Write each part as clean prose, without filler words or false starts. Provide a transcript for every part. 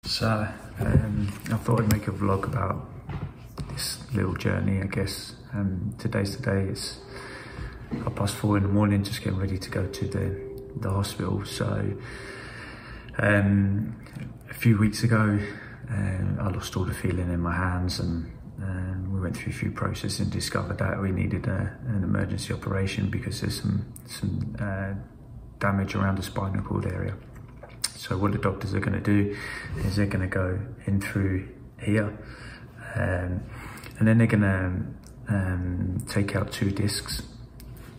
So I thought I'd make a vlog about this little journey, I guess. Today's the day. It's 4:30 in the morning, just getting ready to go to the hospital. So a few weeks ago, I lost all the feeling in my hands, and we went through a few processes and discovered that we needed an emergency operation because there's some damage around the spinal cord area. So what the doctors are going to do is they're going to go in through here, and then they're going to take out 2 discs,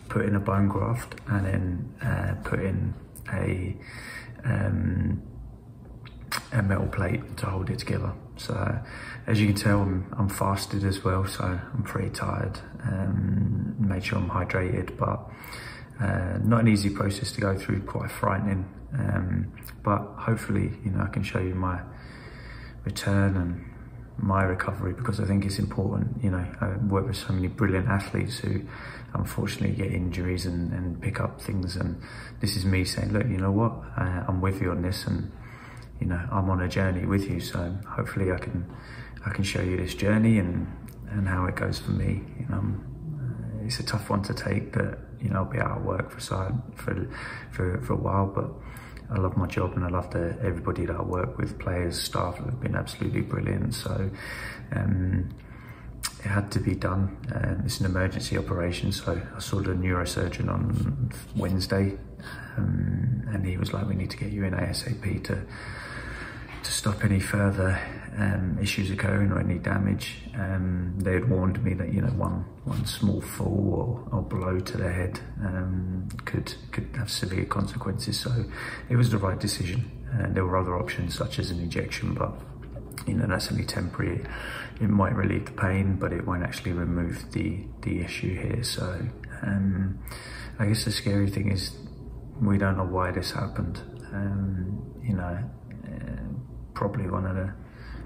put in a bone graft, and then put in a metal plate to hold it together. So as you can tell, I'm fasted as well, so I'm pretty tired. Made sure I'm hydrated, but not an easy process to go through, quite frightening. But hopefully, I can show you my return and my recovery, because I think it's important. I work with so many brilliant athletes who unfortunately get injuries and pick up things, and this is me saying, look, you know what, I'm with you on this, and I'm on a journey with you. So hopefully I can show you this journey and how it goes for me. It's a tough one to take, but I'll be out of work for a while, but I love my job, and I love everybody that I work with, players, staff, have been absolutely brilliant. So it had to be done. It's an emergency operation, so I saw the neurosurgeon on Wednesday, and he was like, we need to get you in ASAP to stop any further issues occurring or any damage. They had warned me that one small fall or blow to the head could have severe consequences. So it was the right decision. There were other options such as an injection, but that's only temporary. It might relieve the pain, but it won't actually remove the issue here. So I guess the scary thing is we don't know why this happened.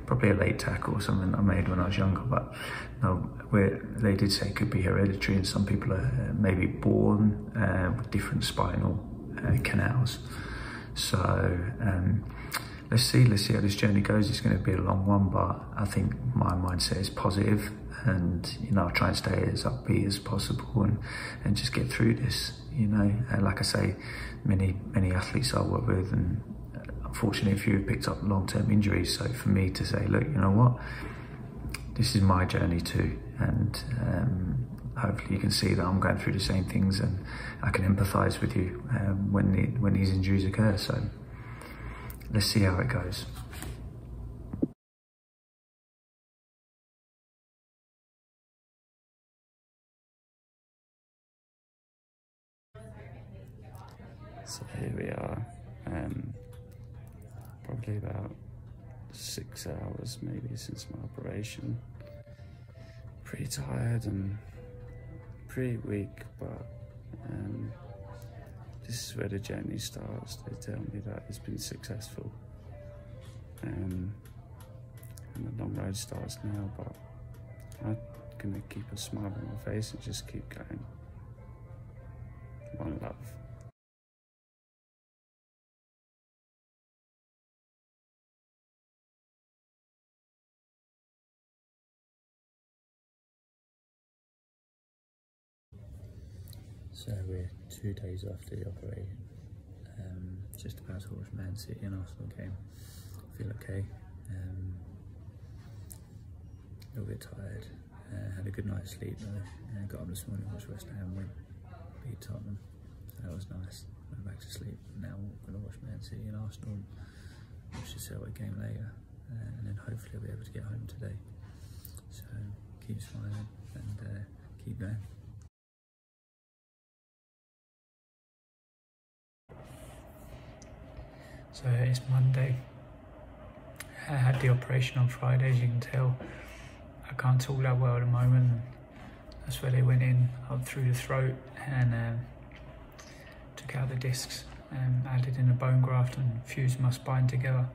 Probably a late tackle or something I made when I was younger, but no, they did say it could be hereditary, and some people are maybe born with different spinal canals. So let's see how this journey goes. It's going to be a long one, but I think my mindset is positive, and I'll try and stay as upbeat as possible and just get through this. Like I say, many athletes I work with, and unfortunately a few have picked up long-term injuries. So for me to say, look, you know what, this is my journey too, and hopefully you can see that I'm going through the same things, and I can empathise with you when these injuries occur. So let's see how it goes. So here we are. Probably about 6 hours maybe since my operation. Pretty tired and pretty weak, but this is where the journey starts. They tell me that it's been successful, and the long road starts now, but I'm gonna keep a smile on my face and just keep going. One love. So we're 2 days after the operation, just about to watch Man City and Arsenal game. I feel okay, a little bit tired, had a good night's sleep though, got up this morning, watched West Ham win, beat Tottenham, so that was nice. Went back to sleep. Now we're going to watch Man City and Arsenal, watch the Celtic game later, and then hopefully I'll be able to get home today. So keep smiling and keep going. So it's Monday. I had the operation on Friday, as you can tell. I can't talk that well at the moment. That's where they went in up through the throat and took out the discs, added in a bone graft and fused my spine together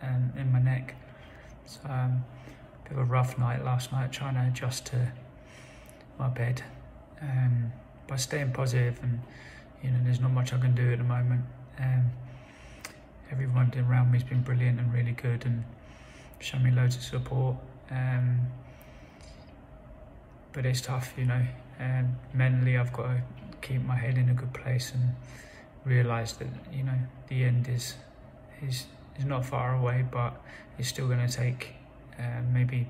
in my neck. So a bit of a rough night last night, trying to adjust to my bed. By staying positive, and there's not much I can do at the moment. Everyone everyone around me has been brilliant and really good and shown me loads of support. But it's tough, you know, and mentally I've got to keep my head in a good place and realise that, you know, the end is not far away, but it's still going to take maybe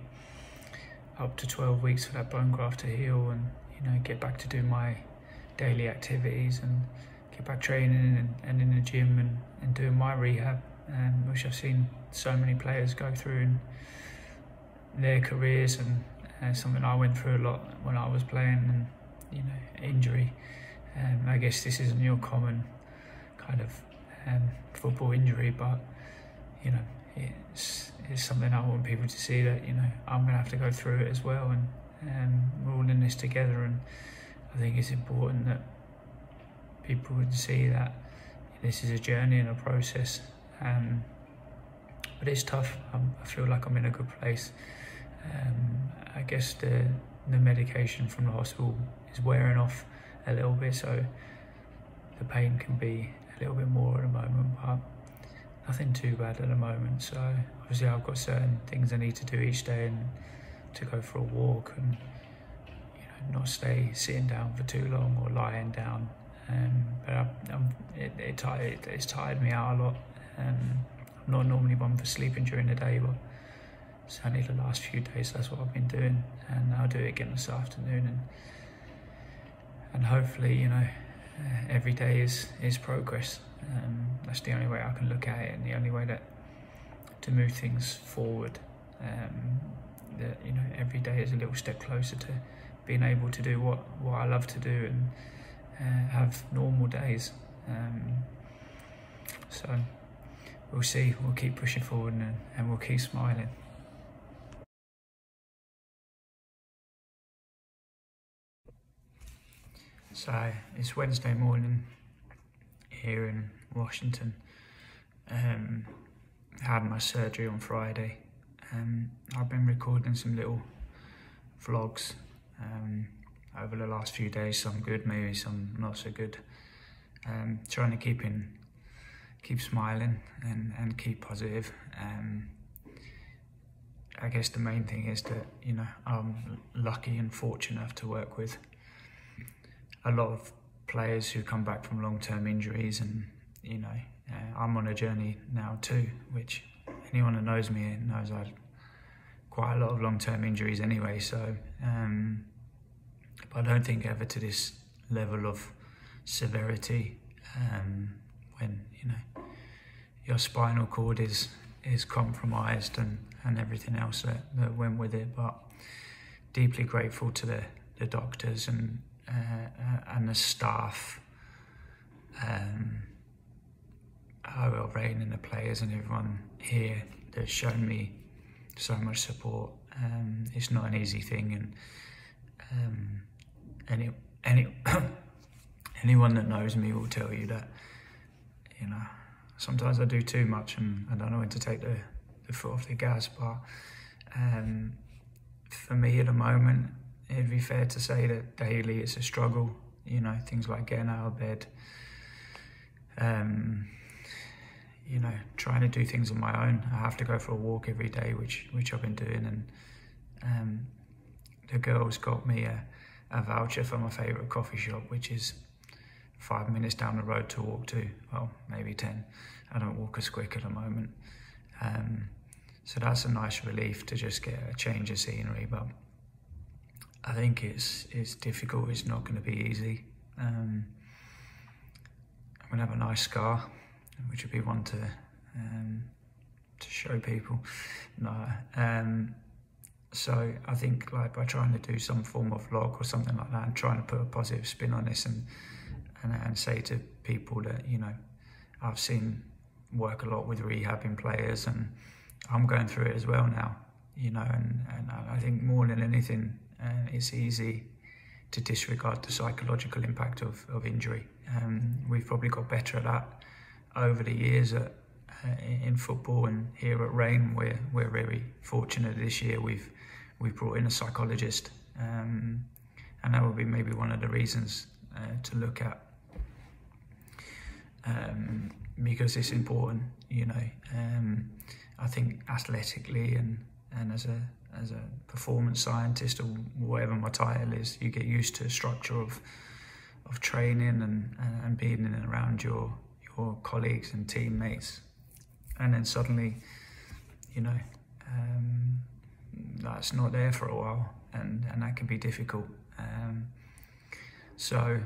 up to 12 weeks for that bone graft to heal, and, you know, get back to doing my daily activities and get back training and in the gym and doing my rehab, which I've seen so many players go through in their careers, and something I went through a lot when I was playing, and, you know, injury. I guess this isn't your common kind of football injury, but, you know, it's something I want people to see, that, you know, I'm going to have to go through it as well, and we're all in this together. And I think it's important that people would see that this is a journey and a process, but it's tough. I feel like I'm in a good place. I guess the medication from the hospital is wearing off a little bit, so the pain can be a little bit more at the moment, but nothing too bad at the moment. So obviously I've got certain things I need to do each day, and to go for a walk, and, you know, not stay sitting down for too long or lying down. But it's tired me out a lot. I'm not normally one for sleeping during the day, but certainly the last few days that's what I've been doing, and I'll do it again this afternoon, and hopefully, you know, every day is progress. That's the only way I can look at it, and the only way to move things forward. That, you know, every day is a little step closer to being able to do what I love to do, and have normal days. So we'll see. We'll keep pushing forward, and we'll keep smiling. So it's Wednesday morning here in Washington. I had my surgery on Friday. I've been recording some little vlogs over the last few days, some good, maybe some not so good. Trying to keep smiling and keep positive. I guess the main thing is that, you know, I'm lucky and fortunate enough to work with a lot of players who come back from long-term injuries, and, you know, I'm on a journey now too, which anyone that knows me knows I had quite a lot of long-term injuries anyway. So, but I don't think ever to this level of severity, when, you know, your spinal cord is compromised and everything else that went with it. But deeply grateful to the doctors and the staff, OL Rain and the players and everyone here that's shown me so much support. It's not an easy thing, and anyone that knows me will tell you that, you know, sometimes I do too much and I don't know when to take the foot off the gas. But for me at the moment, it'd be fair to say that daily it's a struggle. You know, things like getting out of bed, you know, trying to do things on my own. I have to go for a walk every day, which I've been doing, and the girls got me a voucher for my favourite coffee shop, which is 5 minutes down the road to walk to. Well, maybe 10. I don't walk as quick at the moment. So that's a nice relief to just get a change of scenery. But I think it's difficult. It's not going to be easy. I'm going to have a nice scar, which would be one to show people. No. So I think, like, by trying to do some form of vlog or something like that, and trying to put a positive spin on this, and say to people that, you know, I've seen work a lot with rehabbing players, and I'm going through it as well now, you know, and I think more than anything, it's easy to disregard the psychological impact of injury. We've probably got better at that over the years in football, and here at Rain we're very fortunate this year. We've brought in a psychologist, and that would be maybe one of the reasons to look at because it's important, you know. I think athletically and as a performance scientist, or whatever my title is, you get used to a structure of training and being in and around your colleagues and teammates, and then suddenly, you know, that's not there for a while, and that can be difficult. So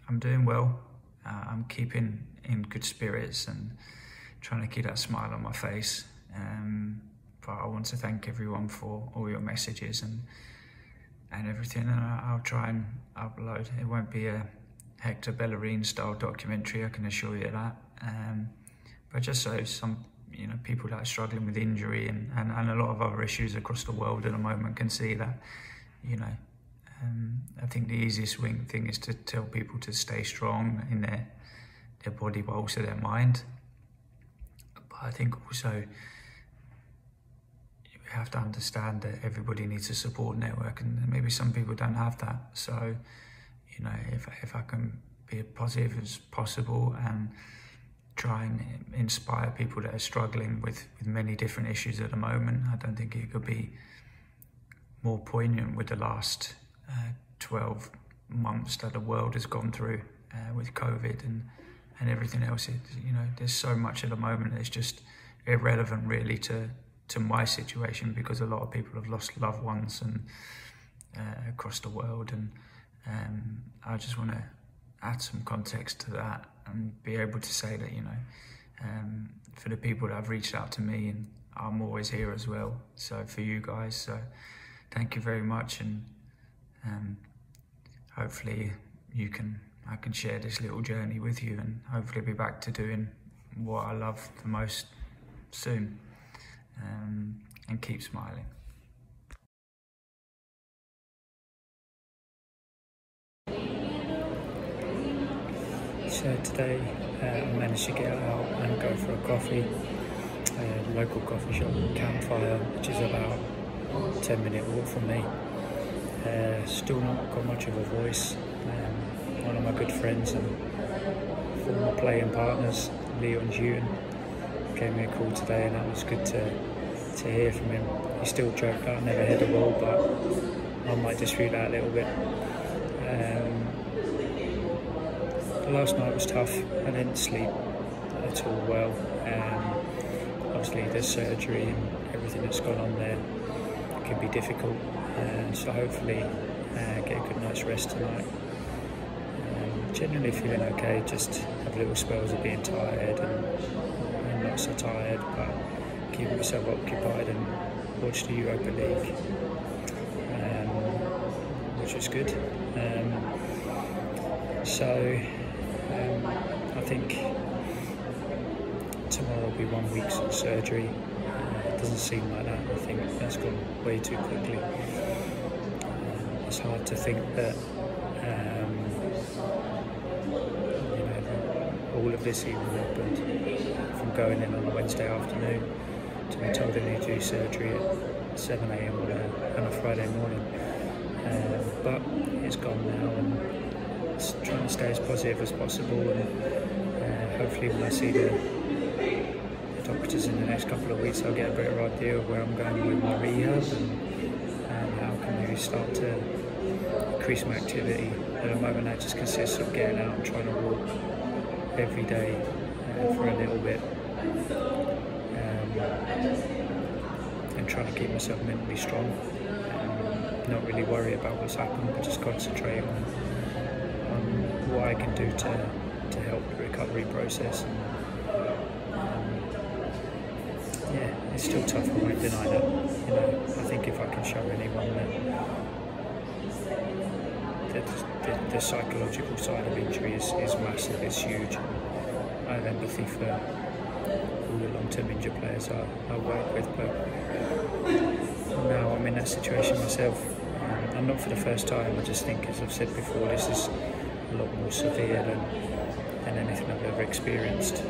I'm doing well. I'm keeping in good spirits and trying to keep that smile on my face. But I want to thank everyone for all your messages and everything, and I'll try and upload. It won't be a Hector Bellerin style documentary, I can assure you that. But just so some, you know, people that are struggling with injury and a lot of other issues across the world at the moment can see that, you know, I think the easiest thing is to tell people to stay strong in their body, but also their mind. But I think also you have to understand that everybody needs a support network, and maybe some people don't have that. So, you know, if I can be as positive as possible and try and inspire people that are struggling with many different issues at the moment, I don't think it could be more poignant with the last 12 months that the world has gone through with COVID and everything else. You know, there's so much at the moment that's just irrelevant really to my situation, because a lot of people have lost loved ones and across the world, and I just want to add some context to that and be able to say that, you know, for the people that have reached out to me, and I'm always here as well. So for you guys, so thank you very much, and hopefully I can share this little journey with you, and hopefully be back to doing what I love the most soon, and keep smiling. So today I managed to get out and go for a coffee, a local coffee shop, Campfire, which is about a 10-minute walk from me. Still not got much of a voice. One of my good friends and former playing partners, Leon Hewton, gave me a call today, and that was good to hear from him. He still joked that I never hit a ball, but I might dispute that a little bit. Last night was tough. I didn't sleep at all well. Obviously there's surgery and everything that's gone on there. It can be difficult. So hopefully get a good night's rest tonight. Generally feeling okay, just have little spells of being tired and not so tired, but keeping myself occupied and watch the Europa League, which was good. I think tomorrow will be 1 week since surgery. It doesn't seem like that. I think that's gone way too quickly. It's hard to think that you know, all of this even happened from going in on a Wednesday afternoon to be told I need to do surgery at 7 AM on a Friday morning. But it's gone now, and trying to stay as positive as possible, and hopefully when I see the doctors in the next couple of weeks, I'll get a better idea of where I'm going with my rehab and how I can maybe start to increase my activity. At the moment that just consists of getting out and trying to walk every day for a little bit, and trying to keep myself mentally strong, not really worry about what's happened, but just concentrate on what I can do to help the recovery process. And, yeah, it's still tough, I won't deny that. You know, I think if I can show anyone that the psychological side of injury is massive, it's huge. I have empathy for all the long-term injured players I work with, but now I'm in that situation myself. And not for the first time. I just think, as I've said before, this is a lot more severe than anything I've ever experienced.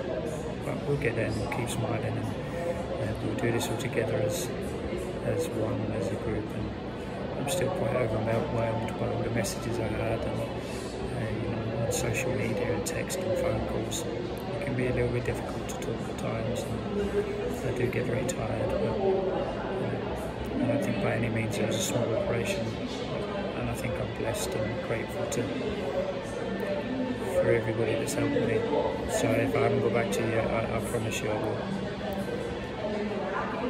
But we'll get there, and we'll keep smiling, and we'll do this all together as one, as a group. And I'm still quite overwhelmed by all the messages I had, and you know, on social media and text and phone calls. can be a little bit difficult to talk at times, and I do get very tired, but I don't think by any means it was a small operation, and I think I'm blessed and grateful for everybody that's helped me. So if I haven't got back to you yet, I promise you I will.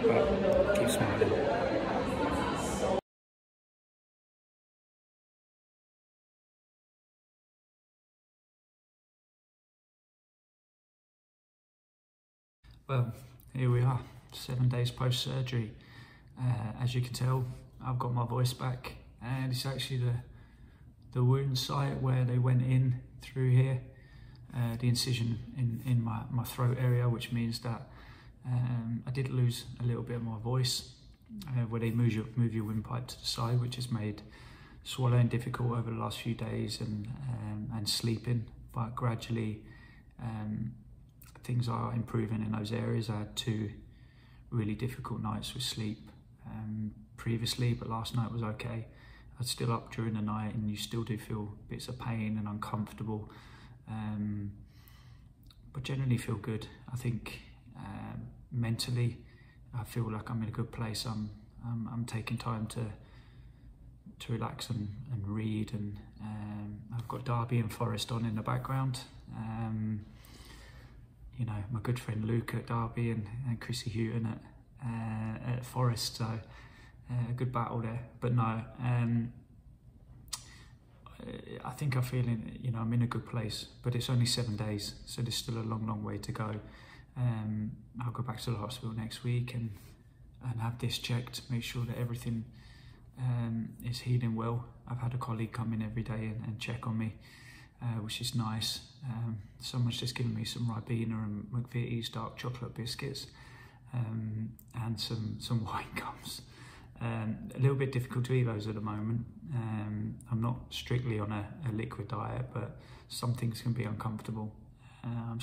But keep smiling. Well, here we are, 7 days post-surgery. As you can tell, I've got my voice back, and it's actually the wound site where they went in through here, the incision in my throat area, which means that I did lose a little bit of my voice, where they move your windpipe to the side, which has made swallowing difficult over the last few days and sleeping, but gradually things are improving in those areas. I had 2 really difficult nights with sleep previously, but last night was okay. I was still up during the night, and you still do feel bits of pain and uncomfortable, but generally feel good. I think mentally, I feel like I'm in a good place. I'm taking time to relax and read, and I've got Derby and Forest on in the background. You know, my good friend Luke at Derby and Chrissy Houghton at Forest, so a good battle there. But no, I think I feel I'm in a good place, but it's only 7 days, so there's still a long way to go. I'll go back to the hospital next week and have this checked, make sure that everything is healing well. I've had a colleague come in every day and check on me, which is nice. Someone's just given me some Ribena and McVitie's dark chocolate biscuits, and some wine gums. A little bit difficult to eat those at the moment. I'm not strictly on a liquid diet, but some things can be uncomfortable. I'm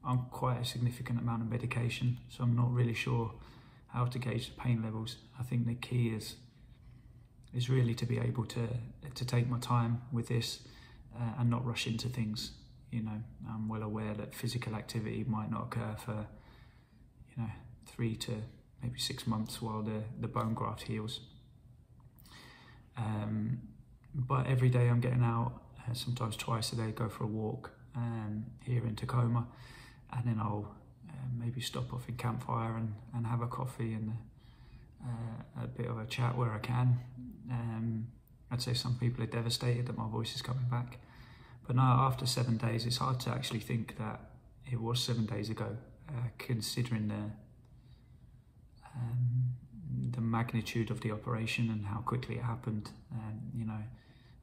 on quite a significant amount of medication, so I'm not really sure how to gauge the pain levels. I think the key is really to be able to take my time with this and not rush into things. You know, I'm well aware that physical activity might not occur for 3 to maybe 6 months while the bone graft heals. But every day I'm getting out, sometimes twice a day, go for a walk here in Tacoma, and then I'll maybe stop off in Campfire and have a coffee and a bit of a chat where I can. I'd say some people are devastated that my voice is coming back, but now after 7 days, it's hard to actually think that it was 7 days ago, considering the magnitude of the operation and how quickly it happened.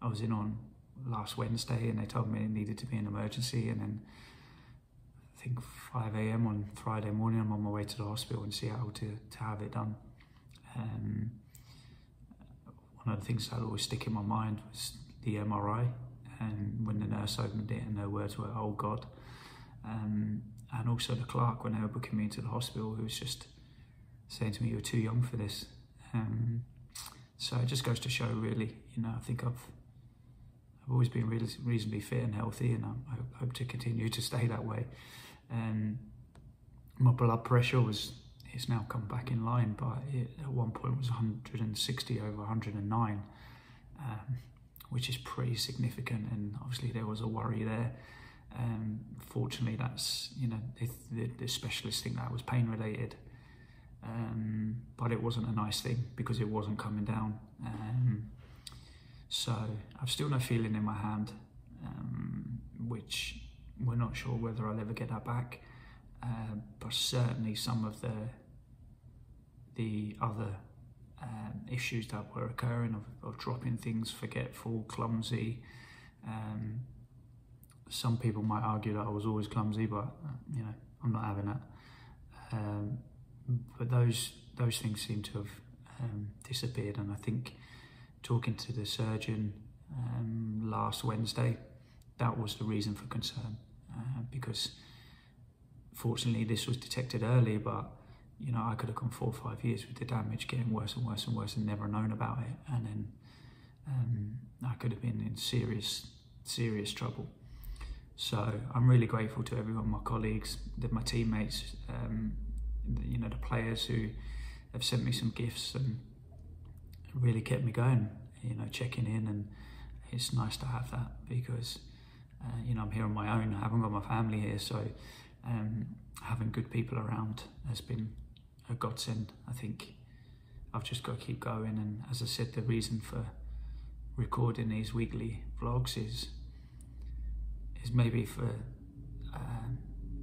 I was in on last Wednesday, and they told me it needed to be an emergency, and then I think 5 AM on Friday morning, I'm on my way to the hospital in Seattle to have it done. One of the things that always stick in my mind was the MRI, and when the nurse opened it and her words were, "Oh God," and also the clerk when they were booking me into the hospital, who was just saying to me, "You're too young for this." So it just goes to show, really, I think I've always been reasonably fit and healthy, and I hope to continue to stay that way. My blood pressure it's now come back in line, but it at one point was 160 over 109, which is pretty significant, and obviously there was a worry there. Fortunately, that's, the specialists think that was pain related, but it wasn't a nice thing because it wasn't coming down. So I've still no feeling in my hand, which we're not sure whether I'll ever get that back, but certainly some of the other issues that were occurring of dropping things, forgetful, clumsy. Some people might argue that I was always clumsy, but I'm not having that. But those things seem to have disappeared, and I think talking to the surgeon last Wednesday, that was the reason for concern, because fortunately this was detected early, but I could have gone 4 or 5 years with the damage getting worse and worse and worse and never known about it, and then I could have been in serious trouble. So I'm really grateful to everyone, my colleagues, my teammates, you know, the players who have sent me some gifts and really kept me going, you know, checking in. And it's nice to have that because, you know, I'm here on my own. I haven't got my family here. So having good people around has been a godsend. I think I've just got to keep going. And as I said, the reason for recording these weekly vlogs is maybe for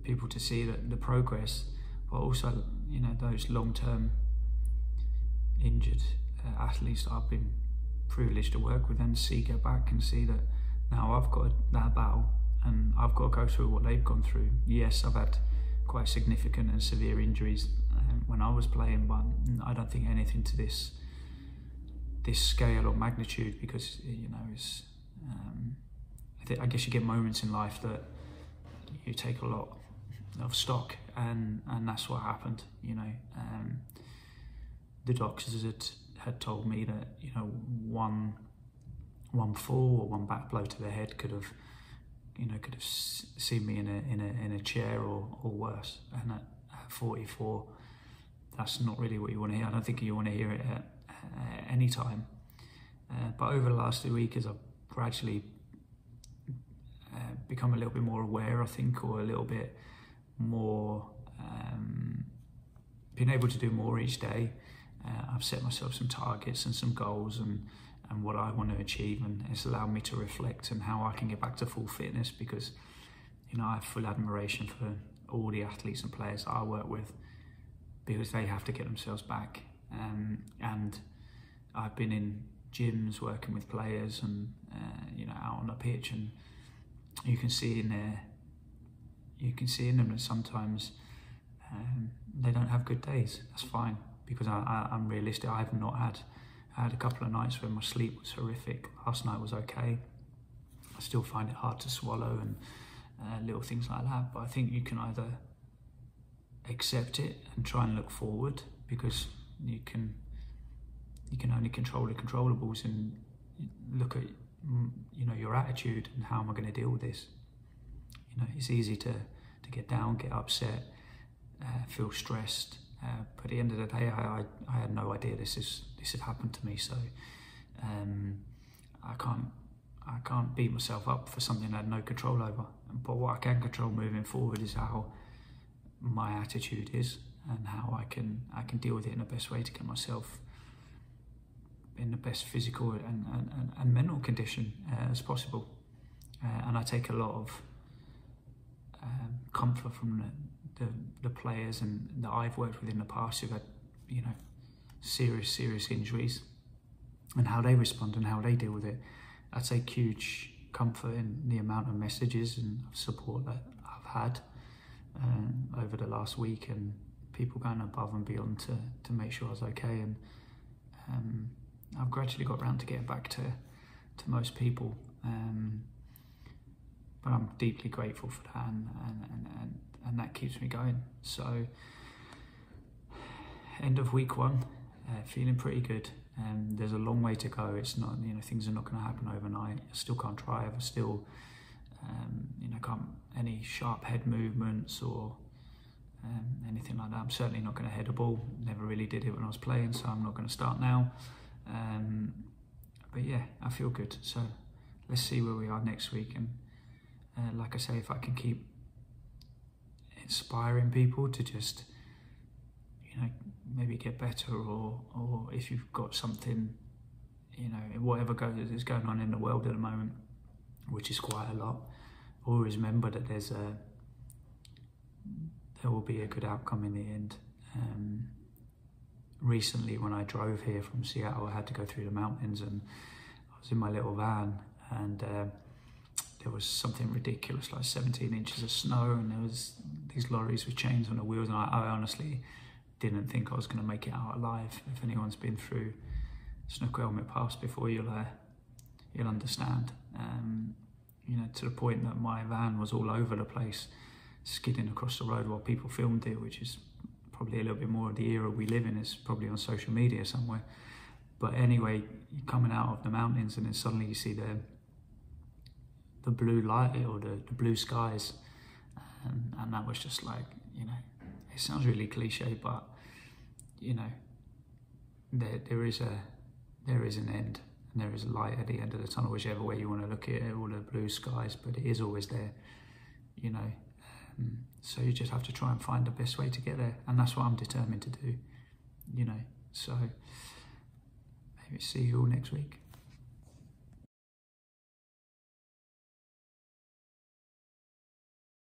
people to see the progress, but also, you know, those long-term injured athletes that I've been privileged to work with and see go back and see that now I've got that battle and I've got to go through what they've gone through. Yes, I've had quite significant and severe injuries when I was playing, but I don't think anything to this scale or magnitude, because, you know, it's I guess you get moments in life that you take a lot of stock, and that's what happened. You know, the doctors had told me that, you know, one fall or one back blow to the head could have seen me in a chair or worse. And at 44, that's not really what you want to hear. I don't think you want to hear it at any time. But over the last 2 weeks, I've gradually become a little bit more aware, I think, or a little bit more being able to do more each day. I've set myself some targets and some goals and what I want to achieve, and it's allowed me to reflect on how I can get back to full fitness, because, you know, I have full admiration for all the athletes and players that I work with, because they have to get themselves back. And I've been in gyms working with players and you know, out on the pitch, and you can see in them that sometimes they don't have good days. That's fine, because I'm realistic. I had a couple of nights where my sleep was horrific. Last night was okay. I still find it hard to swallow and little things like that. But I think you can either accept it and try and look forward, because you can only control the controllables, and look at, you know, your attitude and how am I going to deal with this. You know, it's easy to get down, get upset, feel stressed, but at the end of the day, I had no idea this had happened to me. So I can't beat myself up for something I had no control over. But what I can control moving forward is how my attitude is, and how I can deal with it in the best way to get myself in the best physical and mental condition as possible. And I take a lot of comfort from the players and that I've worked with in the past who've had, you know, serious injuries, and how they respond and how they deal with it. I take huge comfort in the amount of messages and support that I've had over the last week, and people going above and beyond to make sure I was okay. And I've gradually got around to getting back to most people, but I'm deeply grateful for that, and that keeps me going. So end of week 1, feeling pretty good. There's a long way to go. It's not, you know, things are not going to happen overnight. I still can't drive. I still, you know, can't any sharp head movements or anything like that. I'm certainly not going to head a ball. Never really did it when I was playing, so I'm not going to start now. But yeah, I feel good. So let's see where we are next week. And like I say, if I can keep inspiring people to just, you know, maybe get better, or if you've got something, you know, whatever is going on in the world at the moment, which is quite a lot, always remember that there will be a good outcome in the end. Recently, when I drove here from Seattle, I had to go through the mountains, and I was in my little van, and there was something ridiculous, like 17 inches of snow, and there was these lorries with chains on the wheels, and I honestly didn't think I was going to make it out alive. If anyone's been through Snook Helmet Pass before, you'll understand. You know, to the point that my van was all over the place, skidding across the road while people filmed it, which is probably a little bit more of the era we live in. It's probably on social media somewhere. But anyway, you're coming out of the mountains, and then suddenly you see the blue light or the blue skies, and that was just like, you know, it sounds really cliche, but you know, there is an end, and there is a light at the end of the tunnel, whichever way you want to look at it, all the blue skies, but it is always there, you know. So you just have to try and find the best way to get there, and that's what I'm determined to do, you know. So maybe see you all next week.